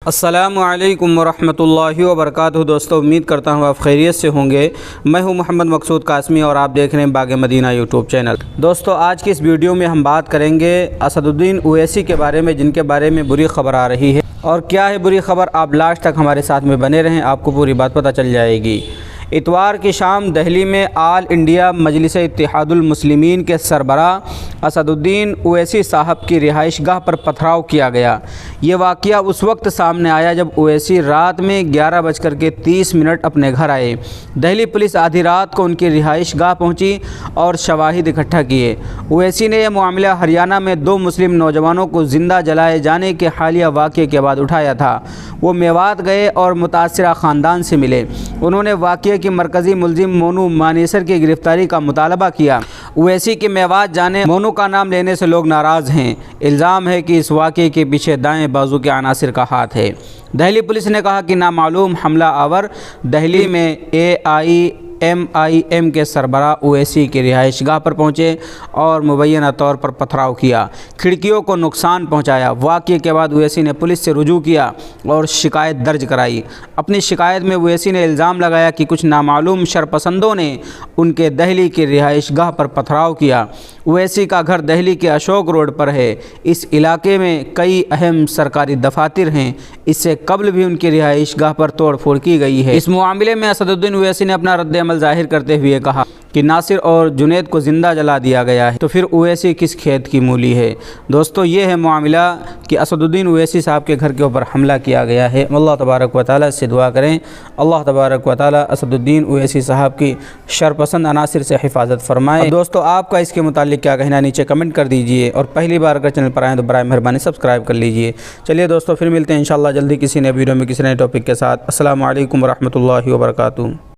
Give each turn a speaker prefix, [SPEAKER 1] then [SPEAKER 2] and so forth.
[SPEAKER 1] السلام علیکم ورحمۃ اللہ وبرکاتہ۔ دوستو، امید کرتا ہوں آپ خیریت سے ہوں گے۔ میں ہوں محمد مقصود قاسمی اور آپ دیکھ رہے ہیں باغ مدینہ یوٹیوب چینل۔ دوستو، آج کی اس ویڈیو میں ہم بات کریں گے اسد الدین اویسی کے بارے میں، جن کے بارے میں بری خبر آ رہی ہے۔ اور کیا ہے بری خبر، آپ لاسٹ تک ہمارے ساتھ میں بنے رہیں، آپ کو پوری بات پتہ چل جائے گی۔ اتوار کی شام دہلی میں آل انڈیا مجلس اتحاد المسلمین کے سربراہ اسد الدین اویسی صاحب کی رہائش گاہ پر پتھراؤ کیا گیا۔ یہ واقعہ اس وقت سامنے آیا جب اویسی رات میں 11:30 اپنے گھر آئے۔ دہلی پولیس آدھی رات کو ان کی رہائش گاہ پہنچی اور شواہد اکٹھا کیے۔ اویسی نے یہ معاملہ ہریانہ میں 2 مسلم نوجوانوں کو زندہ جلائے جانے کے حالیہ واقعے کے بعد اٹھایا تھا۔ وہ میوات گئے اور متاثرہ خاندان سے ملے۔ انہوں نے واقعے کی مرکزی ملزم مونو مانیسر کی گرفتاری کا مطالبہ کیا۔ اویسی کے میوات جانے مونو کا نام لینے سے لوگ ناراض ہیں۔ الزام ہے کہ اس واقعے کے پیچھے دائیں بازو کے عناصر کا ہاتھ ہے۔ دہلی پولیس نے کہا کہ نامعلوم حملہ آور دہلی میں AIMIM کے سربراہ اویسی کی رہائش گاہ پر پہنچے اور مبینہ طور پر پتھراؤ کیا، کھڑکیوں کو نقصان پہنچایا۔ واقعے کے بعد اویسی نے پولیس سے رجوع کیا اور شکایت درج کرائی۔ اپنی شکایت میں اویسی نے الزام لگایا کہ کچھ نامعلوم شرپسندوں نے ان کے دہلی کی رہائش گاہ پر پتھراؤ کیا۔ اویسی کا گھر دہلی کے اشوک روڈ پر ہے۔ اس علاقے میں کئی اہم سرکاری دفاتر ہیں۔ اس سے قبل بھی ان کی رہائش گاہ پر توڑ پھوڑ کی گئی ہے۔ اس معاملے میں اسد الدین اویسی نے اپنا رد عمل ظاہر کرتے ہوئے کہا کہ ناصر اور جنید کو زندہ جلا دیا گیا ہے، تو پھر اویسی کس کھیت کی مولی ہے؟ دوستو، یہ ہے معاملہ کہ اسد الدین اویسی صاحب کے گھر کے اوپر حملہ کیا گیا ہے۔ اللہ تبارک و تعالیٰ سے دعا کریں، اللہ تبارک و تعالیٰ اسد الدین اویسی صاحب کی شرپسند عناصر سے حفاظت فرمائے۔ دوستو، آپ کا اس کے متعلق کیا کہنا ہے نیچے کمنٹ کر دیجئے، اور پہلی بار اگر چینل پر آئیں تو برائے مہربانی سبسکرائب کر لیجئے۔ چلیے دوستو، پھر ملتے ہیں انشاءاللہ جلدی کسی نئے ویڈیو میں کسی نئے ٹاپک کے ساتھ۔ السلام علیکم ورحمۃ اللہ وبرکاتہ۔